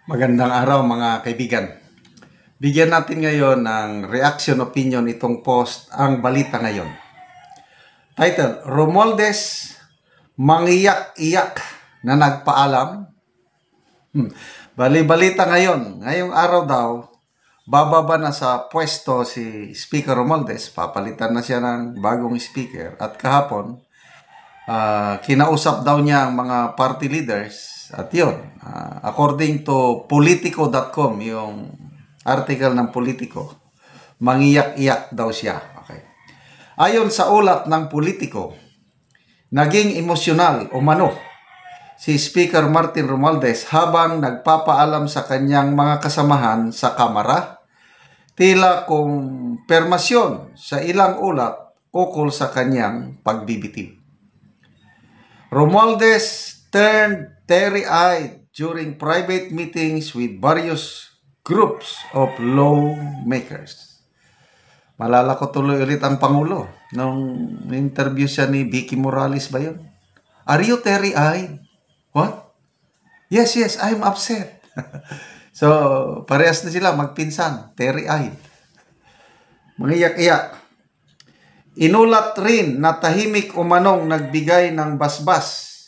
Magandang araw mga kaibigan. Bigyan natin ngayon ng reaction opinion itong post ang balita ngayon. Title, Romualdez mangiyak-iyak na nagpaalam. Bali-balita ngayon. Ngayong araw daw, bababa na sa pwesto si Speaker Romualdez. Papalitan na siya ng bagong speaker. At kahapon, kinausap daw niya ang mga party leaders. At yun, according to Politico.com, yung article ng Politico, mangiyak-iyak daw siya. Okay. Ayon sa ulat ng Politico, naging emosyonal umano si Speaker Martin Romualdez habang nagpapaalam sa kanyang mga kasamahan sa Kamara, tila kumpirmasyon sa ilang ulat ukol sa kanyang pagbibitiw. Romualdez turned teary-eyed during private meetings with various groups of lawmakers. Malala ko tuloy ulit ang Pangulo nung interview siya ni Vicky Morales ba yun? Are you teary-eyed? What? Yes, I'm upset. So, parehas na sila magpinsan, teary-eyed. Mangiyak-iyak. Inulat rin na tahimik umanong nagbigay ng basbas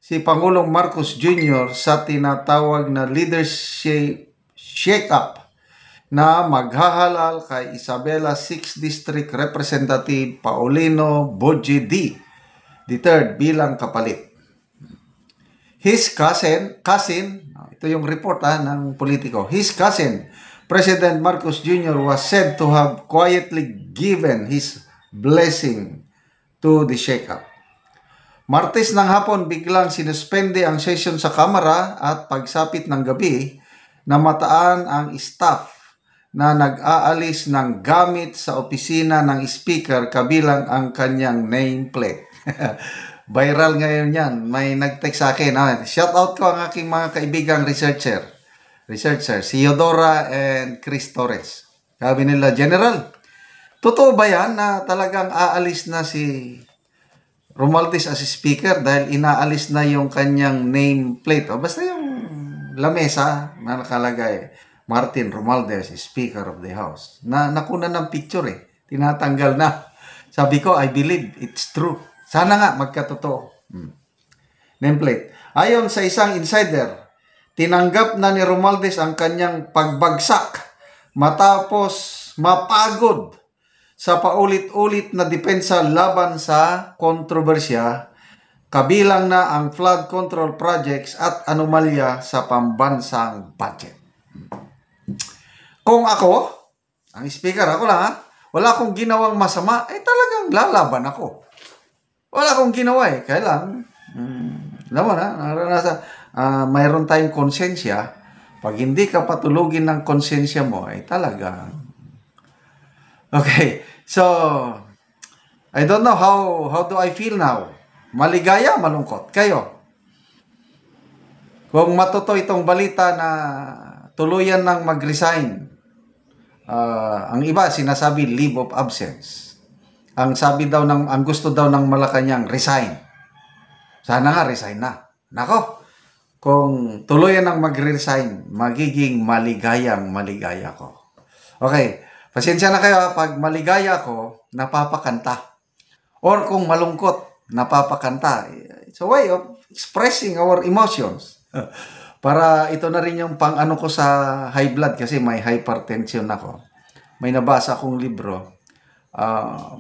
si Pangulong Marcos Jr. sa tinatawag na leadership shake-up na maghahalal kay Isabela 6th District Representative Paulino Boje D. III bilang kapalit. His cousin, ito yung report ng Politico, his cousin, President Marcos Jr. was said to have quietly given his blessing to the shake-up. Martes ng hapon biglang sinuspende ang session sa Kamara at pagsapit ng gabi, namataan ang staff na nag-aalis ng gamit sa opisina ng speaker kabilang ang kanyang nameplate. Viral ngayon yan. May nag-text sa akin. Shout out ko ang aking mga kaibigang researcher, si Eudora and Chris Torres. Sabi nila, General, totoo ba yan na talagang aalis na si Romualdez as speaker dahil inaalis na yung kanyang nameplate? O basta yung lamesa na nakalagay, Martin Romualdez, Speaker of the House. Nakunan ng picture tinatanggal na. Sabi ko, I believe it's true. Sana nga magkatotoo. Nameplate. Ayon sa isang insider, tinanggap na ni Romualdez ang kanyang pagbagsak matapos mapagod sa paulit-ulit na depensa laban sa kontrobersya, kabilang na ang flood control projects at anomalya sa pambansang budget. Kung ako, ang speaker, ako lang wala akong ginawang masama, talagang lalaban ako. Wala akong ginawa Kaya lang, mayroon tayong konsensya. Pag hindi ka patulugin ng konsensya mo, talagang okay, so, I don't know how do I feel now? Maligaya, malungkot. Kayo? Kung matuto itong balita na tuluyan ng mag-resign, ang iba sinasabi leave of absence. Ang gusto daw ng Malacanang, resign. Sana nga, resign na. Nako, kung tuluyan ng mag-resign, magiging maligaya ko. Okay, pasensya na kayo pag maligaya ko, napapakanta. Or kung malungkot, napapakanta. It's a way of expressing our emotions. Para ito na rin yung pang-ano ko sa high blood kasi may hypertension ako. May nabasa akong libro.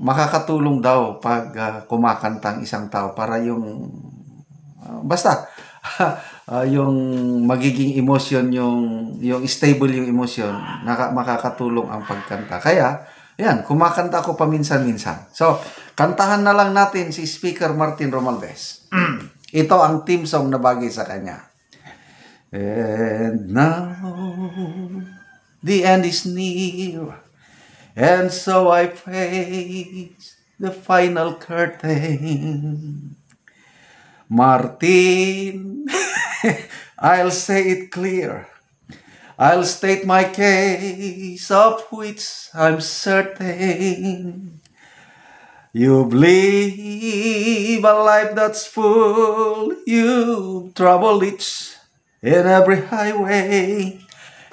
Makakatulong daw pag kumakanta ang isang tao para yung basta yung magiging emotion, yung stable yung emotion, makakatulong ang pagkanta. Kaya, yan, kumakanta ako paminsan-minsan. So, kantahan na lang natin si Speaker Martin Romualdez. Ito ang theme song na bagay sa kanya. And now, the end is near, and so I face the final curtain. Martin, I'll say it clear. I'll state my case, of which I'm certain. You've lived a life that's full. You've traveled each in every highway,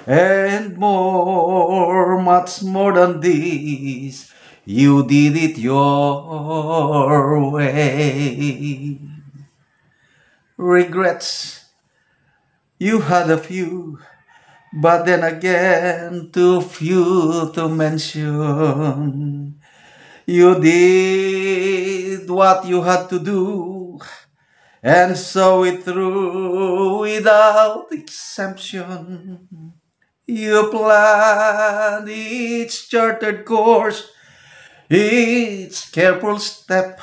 and more, much more than this. You did it your way. Regrets, you had a few, but then again, too few to mention. You did what you had to do and saw it through without exemption. You planned each charted course, each careful step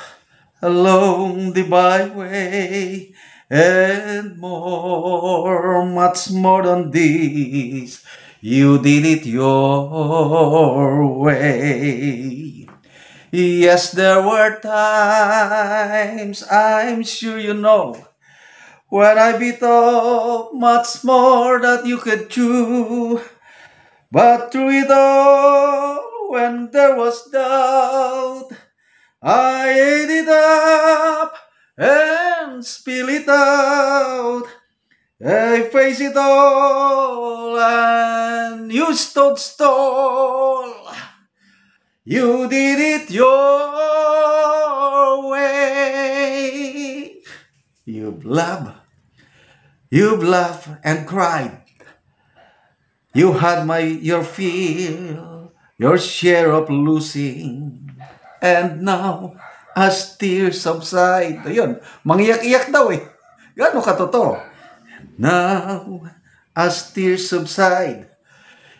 along the byway, and more, much more than this. You did it your way. Yes, there were times, I'm sure you know, when I bit off much more that you could chew. But through it all, when there was doubt, I ate it up and spill it out. I face it all and you stood tall. You did it your way. You've laughed and cried. You had your fill, your share of losing. And now, as tears subside, ayun, mangiyak-iyak daw eh. Gano'n katotoo? Now, as tears subside,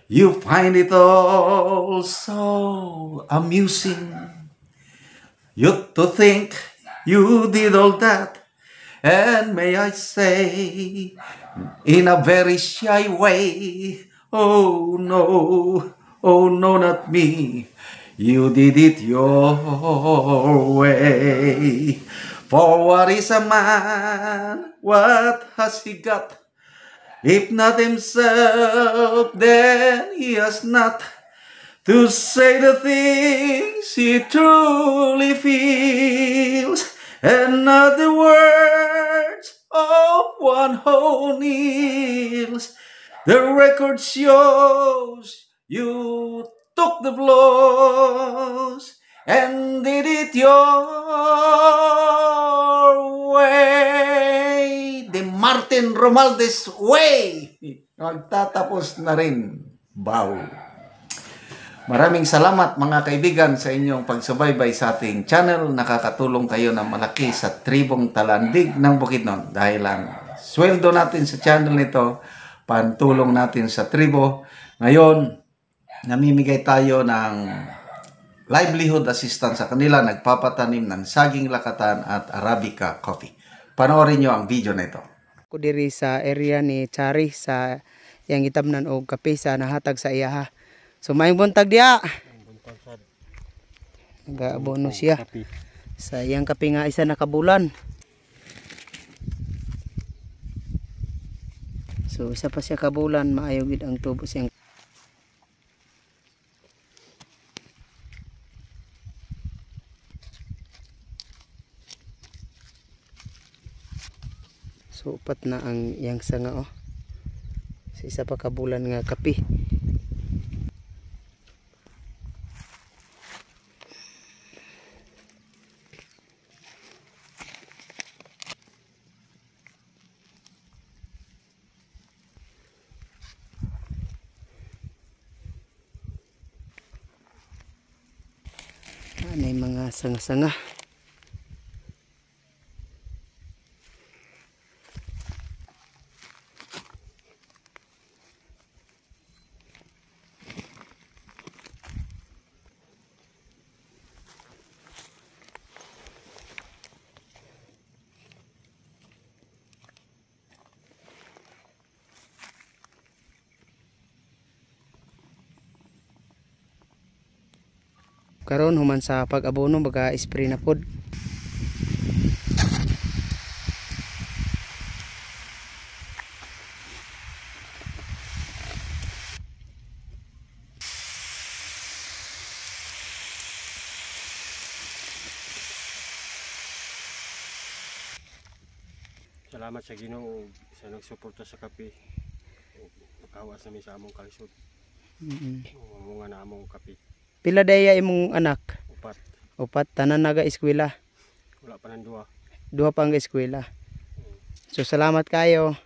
you find it all so amusing. You to think you did all that, and may I say, in a very shy way, oh no, not me. You did it your way. For what is a man? What has he got? If not himself, then he has not to say the things he truly feels, and not the words of one who kneels. The record shows you took the blows and did it your way. The Martin Romualdez way. Magtatapos na rin. Bow. Maraming salamat mga kaibigan sa inyong pagsubaybay sa ating channel. Nakakatulong kayo ng malaki sa tribong Talandig ng Bukidnon. Dahil ang sweldo natin sa channel nito, pantulong natin sa tribo. Ngayon, namimigay tayo ng livelihood assistance sa kanila. Nagpapatanim ng saging lakatan at Arabica coffee. Panoorin nyo ang video na ito. Ako diri sa area ni Chari sa yang itamnan og kape sa nahatag sa iyaha. So maayong buntag diya. Nag-abono siya sa iyang kape nga isa na kabulan. So isa pa siya kabulan, maayo gid ang tubo siyang. So upat na ang iyang sanga oh. So isa pa kabulan nga kape. Ano yung mga sanga-sanga. Karon human sa pag-abono baga spray na pod. Salamat sa Ginoo sa nagsuporta sa kape. Nakawas namin sa among kalisod. Mga na among kape. Pila daya imong anak? Upat. Upat, tanan naga eskwela. Wala pa ng duha. Duha pa ang eskwela. So salamat kayo.